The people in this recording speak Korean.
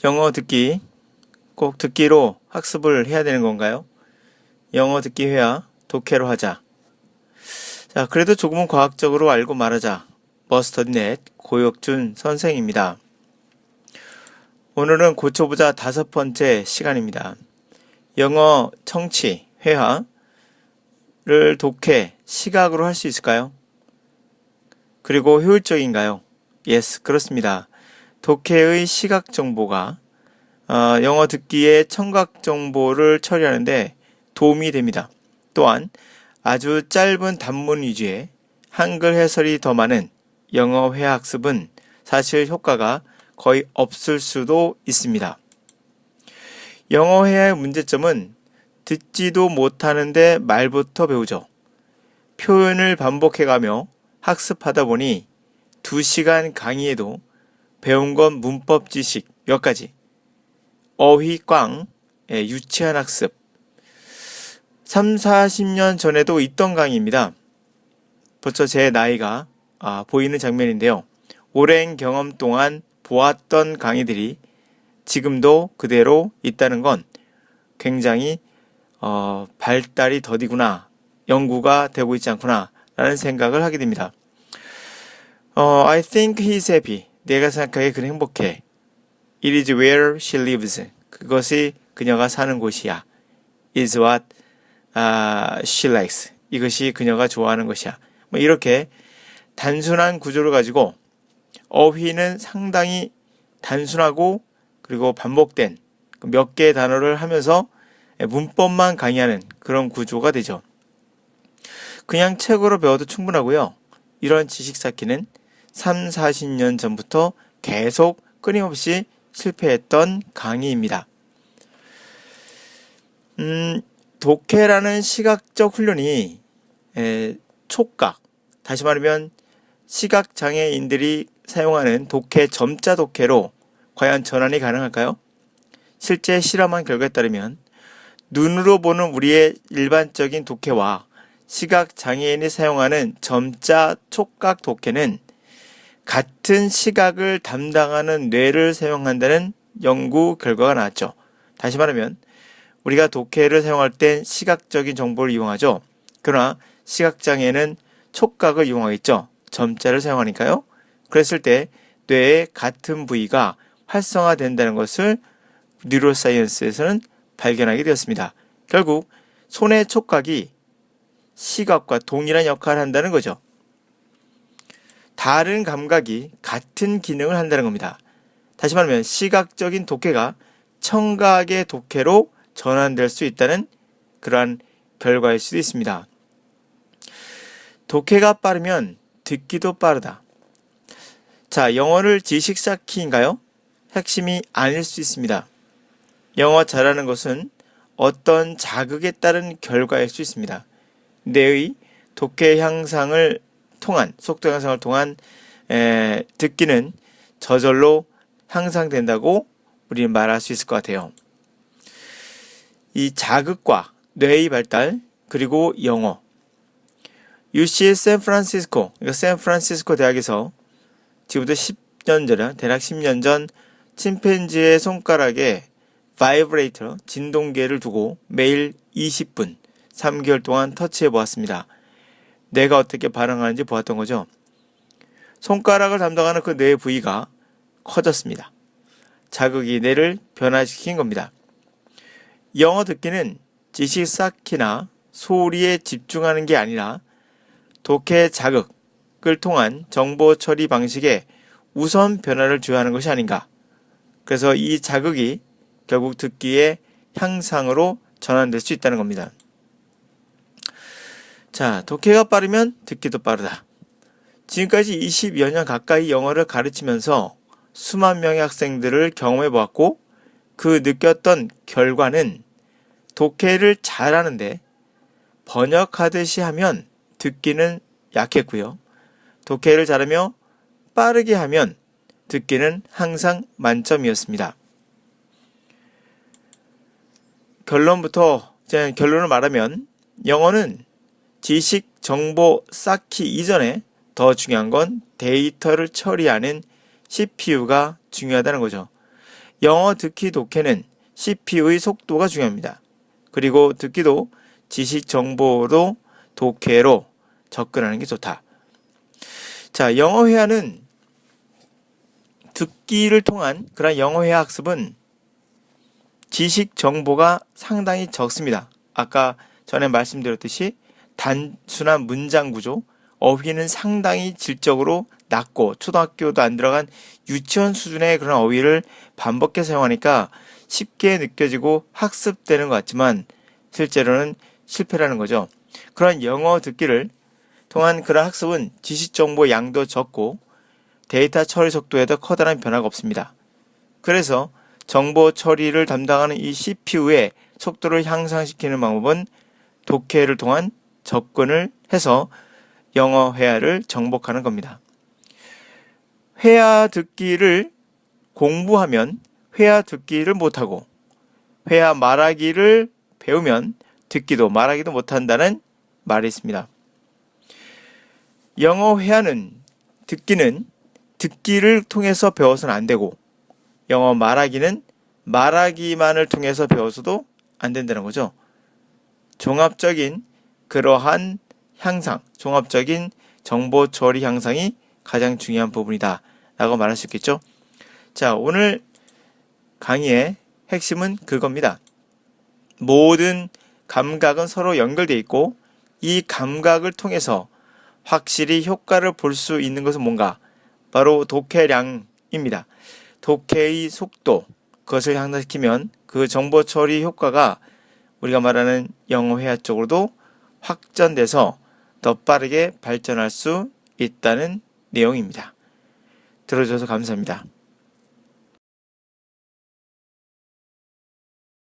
영어 듣기 꼭 듣기로 학습을 해야 되는 건가요? 영어 듣기 회화 독해로 하자. 자, 그래도 조금은 과학적으로 알고 말하자. 머스터디넷 고혁준 선생입니다. 오늘은 고쳐보자 5번째 시간입니다. 영어 청취 회화를 독해 시각으로 할 수 있을까요? 그리고 효율적인가요? Yes, 그렇습니다. 독해의 시각 정보가 영어 듣기의 청각 정보를 처리하는데 도움이 됩니다. 또한 아주 짧은 단문 위주의 한글 해설이 더 많은 영어 회화 학습은 사실 효과가 거의 없을 수도 있습니다. 영어 회화의 문제점은 듣지도 못하는데 말부터 배우죠. 표현을 반복해가며 학습하다 보니 2시간 강의에도 배운 건 문법 지식 몇 가지, 어휘 꽝, 유치한 학습. 30-40년 전에도 있던 강의입니다. 벌써 제 나이가 보이는 장면인데요. 오랜 경험 동안 보았던 강의들이 지금도 그대로 있다는 건 굉장히 발달이 더디구나, 연구가 되고 있지 않구나 라는 생각을 하게 됩니다. I think he's happy. 내가 생각하기에 그는 행복해. It is where she lives. 그것이 그녀가 사는 곳이야. Is what she likes. 이것이 그녀가 좋아하는 것이야. 뭐 이렇게 단순한 구조를 가지고 어휘는 상당히 단순하고 그리고 반복된 몇 개의 단어를 하면서 문법만 강의하는 그런 구조가 되죠. 그냥 책으로 배워도 충분하고요. 이런 지식 쌓기는 30-40년 전부터 계속 끊임없이 실패했던 강의입니다. 독해라는 시각적 훈련이 촉각, 다시 말하면 시각장애인들이 사용하는 독해, 점자 독해로 과연 전환이 가능할까요? 실제 실험한 결과에 따르면 눈으로 보는 우리의 일반적인 독해와 시각장애인이 사용하는 점자 촉각 독해는 같은 시각을 담당하는 뇌를 사용한다는 연구 결과가 나왔죠. 다시 말하면 우리가 독해를 사용할 땐 시각적인 정보를 이용하죠. 그러나 시각장애는 촉각을 이용하겠죠. 점자를 사용하니까요. 그랬을 때 뇌의 같은 부위가 활성화된다는 것을 뉴로사이언스에서는 발견하게 되었습니다. 결국 손의 촉각이 시각과 동일한 역할을 한다는 거죠. 다른 감각이 같은 기능을 한다는 겁니다. 다시 말하면 시각적인 독해가 청각의 독해로 전환될 수 있다는 그러한 결과일 수도 있습니다. 독해가 빠르면 듣기도 빠르다. 자, 영어를 지식 쌓기인가요? 핵심이 아닐 수 있습니다. 영어 잘하는 것은 어떤 자극에 따른 결과일 수 있습니다. 뇌의 독해 향상을 통한, 속도 향상을 통한 듣기는 저절로 향상된다고 우리는 말할 수 있을 것 같아요. 이 자극과 뇌의 발달, 그리고 영어. UC 샌프란시스코, 샌프란시스코 대학에서 지금부터 10년 전에, 대략 10년 전 침팬지의 손가락에 바이브레이터, 진동계를 두고 매일 20분, 3개월 동안 터치해 보았습니다. 뇌가 어떻게 반응하는지 보았던 거죠. 손가락을 담당하는 그 뇌 부위가 커졌습니다. 자극이 뇌를 변화시킨 겁니다. 영어 듣기는 지식 쌓기나 소리에 집중하는 게 아니라 독해 자극을 통한 정보 처리 방식에 우선 변화를 줘야 하는 것이 아닌가. 그래서 이 자극이 결국 듣기의 향상으로 전환될 수 있다는 겁니다. 자, 독해가 빠르면 듣기도 빠르다. 지금까지 20여 년 가까이 영어를 가르치면서 수만 명의 학생들을 경험해 보았고 그 느꼈던 결과는 독해를 잘하는데 번역하듯이 하면 듣기는 약했고요. 독해를 잘하며 빠르게 하면 듣기는 항상 만점이었습니다. 결론을 말하면 영어는 지식, 정보 쌓기 이전에 더 중요한 건 데이터를 처리하는 CPU가 중요하다는 거죠. 영어 듣기 독해는 CPU의 속도가 중요합니다. 그리고 듣기도 지식 정보로 독해로 접근하는 게 좋다. 자, 영어 회화는 듣기를 통한 그런 영어 회화 학습은 지식 정보가 상당히 적습니다. 아까 전에 말씀드렸듯이 단순한 문장 구조, 어휘는 상당히 질적으로 낮고 초등학교도 안 들어간 유치원 수준의 그런 어휘를 반복해서 사용하니까 쉽게 느껴지고 학습되는 것 같지만 실제로는 실패라는 거죠. 그런 영어 듣기를 통한 그런 학습은 지식 정보 양도 적고 데이터 처리 속도에도 커다란 변화가 없습니다. 그래서 정보 처리를 담당하는 이 CPU의 속도를 향상시키는 방법은 독해를 통한 접근을 해서 영어 회화를 정복하는 겁니다. 회화 듣기를 공부하면 회화 듣기를 못하고 회화 말하기를 배우면 듣기도 말하기도 못한다는 말이 있습니다. 영어 회화는 듣기는 듣기를 통해서 배워서는 안 되고 영어 말하기는 말하기만을 통해서 배워서도 안 된다는 거죠. 종합적인 그러한 향상, 종합적인 정보 처리 향상이 가장 중요한 부분이다 라고 말할 수 있겠죠. 자, 오늘 강의의 핵심은 그겁니다. 모든 감각은 서로 연결되어 있고 이 감각을 통해서 확실히 효과를 볼 수 있는 것은 뭔가? 바로 독해량입니다. 독해의 속도, 그것을 향상시키면 그 정보 처리 효과가 우리가 말하는 영어 회화 쪽으로도 확전돼서 더 빠르게 발전할 수 있다는 내용입니다. 들어줘서 감사합니다.